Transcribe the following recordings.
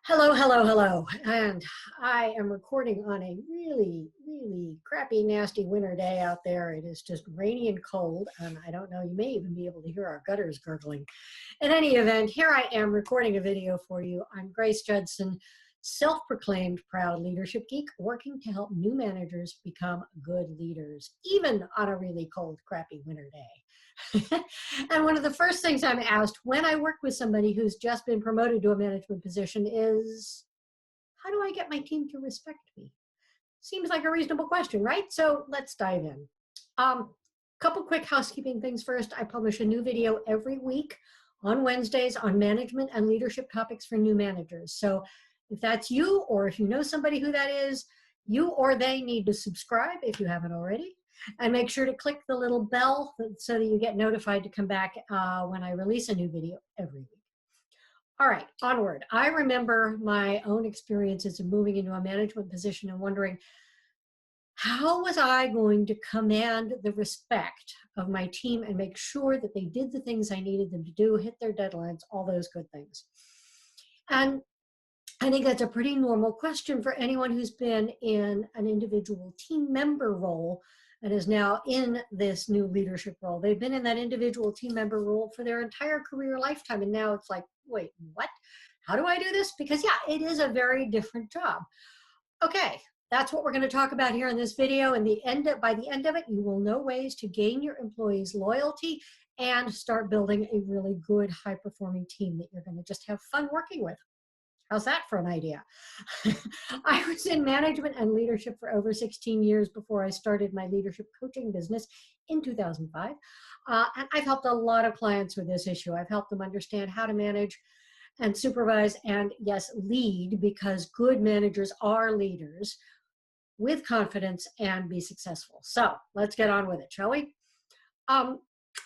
Hello, hello, hello. And I am recording on a really, really crappy, nasty winter day out there. It is just rainy and cold, and I don't know, you may even be able to hear our gutters gurgling. In any event, here I am recording a video for you. I'm Grace Judson, self-proclaimed proud leadership geek, working to help new managers become good leaders, even on a really cold, crappy winter day. And one of the first things I'm asked when I work with somebody who's just been promoted to a management position is, how do I get my team to respect me? Seems like a reasonable question, right? So let's dive in. Couple quick housekeeping things first. I publish a new video every week on Wednesdays on management and leadership topics for new managers. So if that's you, or if you know somebody who that is, you or they need to subscribe if you haven't already. And make sure to click the little bell so that you get notified to come back when I release a new video every week. All right, onward. I remember my own experiences of moving into a management position and wondering, how was I going to command the respect of my team and make sure that they did the things I needed them to do, hit their deadlines, all those good things? And I think that's a pretty normal question for anyone who's been in an individual team member role and is now in this new leadership role. They've been in that individual team member role for their entire career lifetime. And now it's like, wait, what? How do I do this? Because yeah, it is a very different job. Okay, that's what we're going to talk about here in this video. And by the end of it, you will know ways to gain your employees' loyalty and start building a really good, high-performing team that you're going to just have fun working with. How's that for an idea? I was in management and leadership for over 16 years before I started my leadership coaching business in 2005. And I've helped a lot of clients with this issue. I've helped them understand how to manage and supervise and, yes, lead, because good managers are leaders, with confidence and be successful. So let's get on with it, shall we?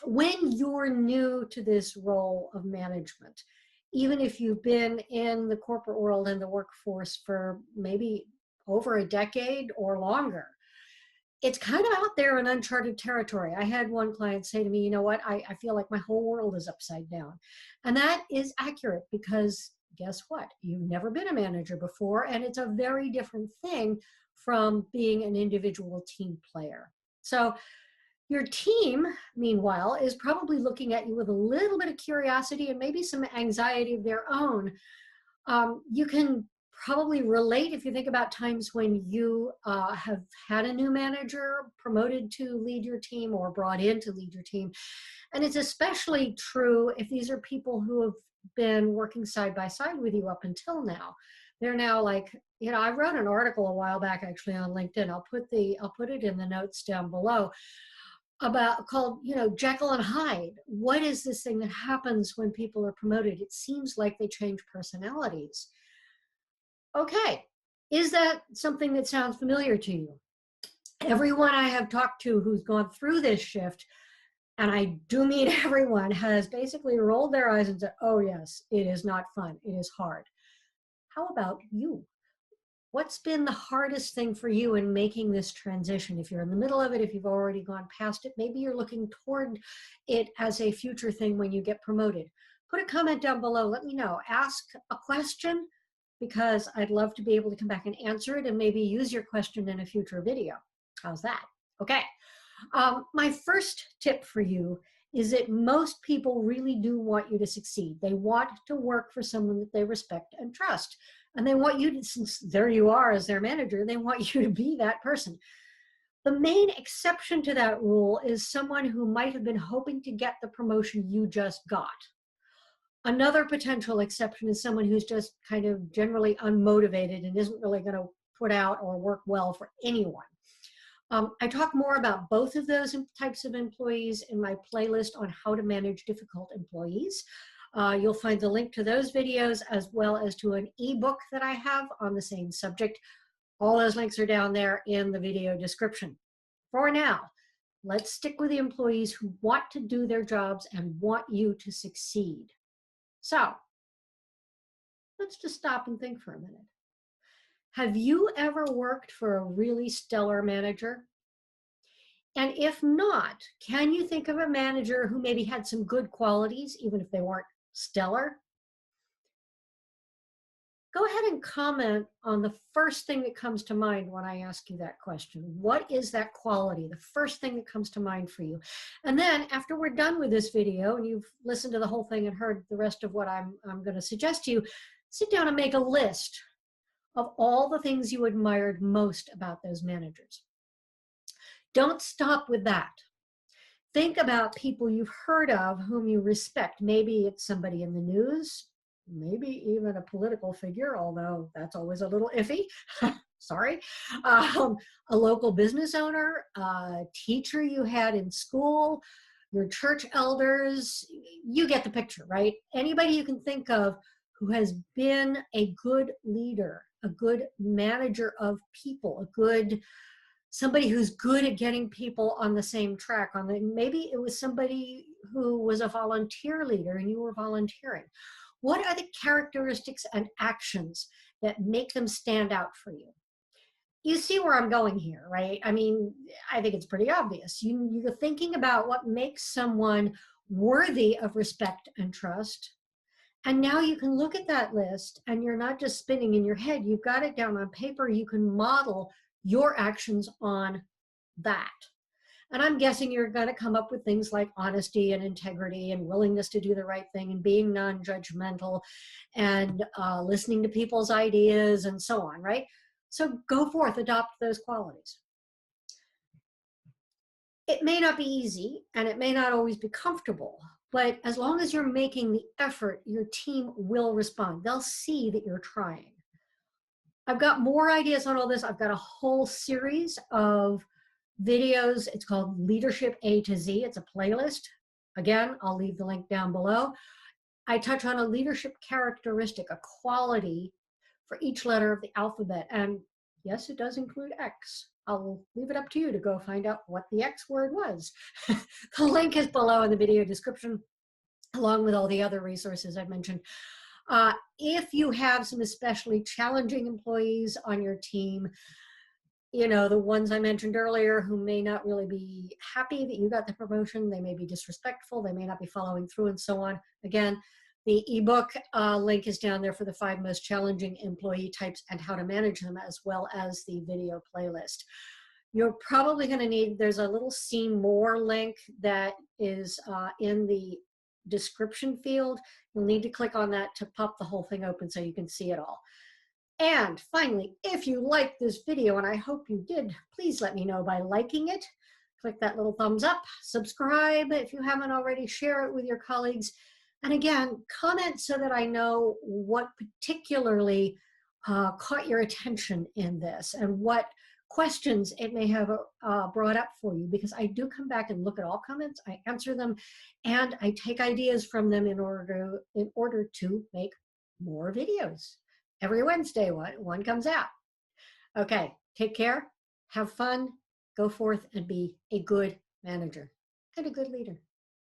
When you're new to this role of management, even if you've been in the corporate world and the workforce for maybe over a decade or longer, it's kind of out there in uncharted territory. I had one client say to me, you know what, I feel like my whole world is upside down. And that is accurate, because guess what? You've never been a manager before, and it's a very different thing from being an individual team player. So your team, meanwhile, is probably looking at you with a little bit of curiosity and maybe some anxiety of their own. You can probably relate if you think about times when you have had a new manager promoted to lead your team or brought in to lead your team. And it's especially true if these are people who have been working side by side with you up until now. They're now like, you know, I wrote an article a while back actually on LinkedIn. I'll put it in the notes down below, called, you know, Jekyll and Hyde. What is this thing that happens when people are promoted? It seems like they change personalities. Okay, is that something that sounds familiar to you? Everyone I have talked to who's gone through this shift, and I do mean everyone, has basically rolled their eyes and said, oh yes, it is not fun, it is hard. How about you? What's been the hardest thing for you in making this transition? If you're in the middle of it, if you've already gone past it, maybe you're looking toward it as a future thing when you get promoted. Put a comment down below. Let me know. Ask a question, because I'd love to be able to come back and answer it and maybe use your question in a future video. How's that? Okay. My first tip for you is that most people really do want you to succeed. They want to work for someone that they respect and trust. And they want you to, since there you are as their manager, they want you to be that person. The main exception to that rule is someone who might have been hoping to get the promotion you just got. Another potential exception is someone who's just kind of generally unmotivated and isn't really going to put out or work well for anyone. I talk more about both of those types of employees in my playlist on how to manage difficult employees. You'll find the link to those videos as well as to an ebook that I have on the same subject. All those links are down there in the video description. For now, let's stick with the employees who want to do their jobs and want you to succeed. So let's just stop and think for a minute. Have you ever worked for a really stellar manager? And if not, can you think of a manager who maybe had some good qualities, even if they weren't stellar? go ahead and comment on the first thing that comes to mind when I ask you that question. What is that quality? The first thing that comes to mind for you. And then after we're done with this video and you've listened to the whole thing and heard the rest of what I'm going to suggest to you, sit down and make a list of all the things you admired most about those managers. Don't stop with that. Think about people you've heard of whom you respect. Maybe it's somebody in the news, maybe even a political figure, although that's always a little iffy. Sorry. A local business owner, a teacher you had in school, your church elders. You get the picture, right? Anybody you can think of who has been a good leader, a good manager of people, somebody who's good at getting people on the same track. Maybe it was somebody who was a volunteer leader and you were volunteering. What are the characteristics and actions that make them stand out for you? You see where I'm going here, right? I mean, I think it's pretty obvious. You're thinking about what makes someone worthy of respect and trust. And now you can look at that list and you're not just spinning in your head. You've got it down on paper. You can model your actions on that. And I'm guessing you're going to come up with things like honesty and integrity and willingness to do the right thing and being non-judgmental and listening to people's ideas and so on, right? So go forth, adopt those qualities. It may not be easy and it may not always be comfortable, but as long as you're making the effort, your team will respond. They'll see that you're trying. I've got more ideas on all this. I've got a whole series of videos. It's called Leadership A to Z. It's a playlist. Again, I'll leave the link down below. I touch on a leadership characteristic, a quality for each letter of the alphabet. And yes, it does include X. I'll leave it up to you to go find out what the X word was. The link is below in the video description, along with all the other resources I've mentioned. If you have some especially challenging employees on your team, you know, the ones I mentioned earlier who may not really be happy that you got the promotion, they may be disrespectful, they may not be following through and so on. Again, the ebook link is down there for the 5 most challenging employee types and how to manage them, as well as the video playlist. You're probably going to need, there's a little see more link that is in the description field. You'll need to click on that to pop the whole thing open so you can see it all. And finally, if you liked this video, and I hope you did, please let me know by liking it. Click that little thumbs up, subscribe if you haven't already, share it with your colleagues. And again, comment so that I know what particularly caught your attention in this and what questions it may have brought up for you, because I do come back and look at all comments, I answer them, and I take ideas from them in order to make more videos. Every Wednesday, one comes out. Okay, take care, have fun, go forth and be a good manager and a good leader.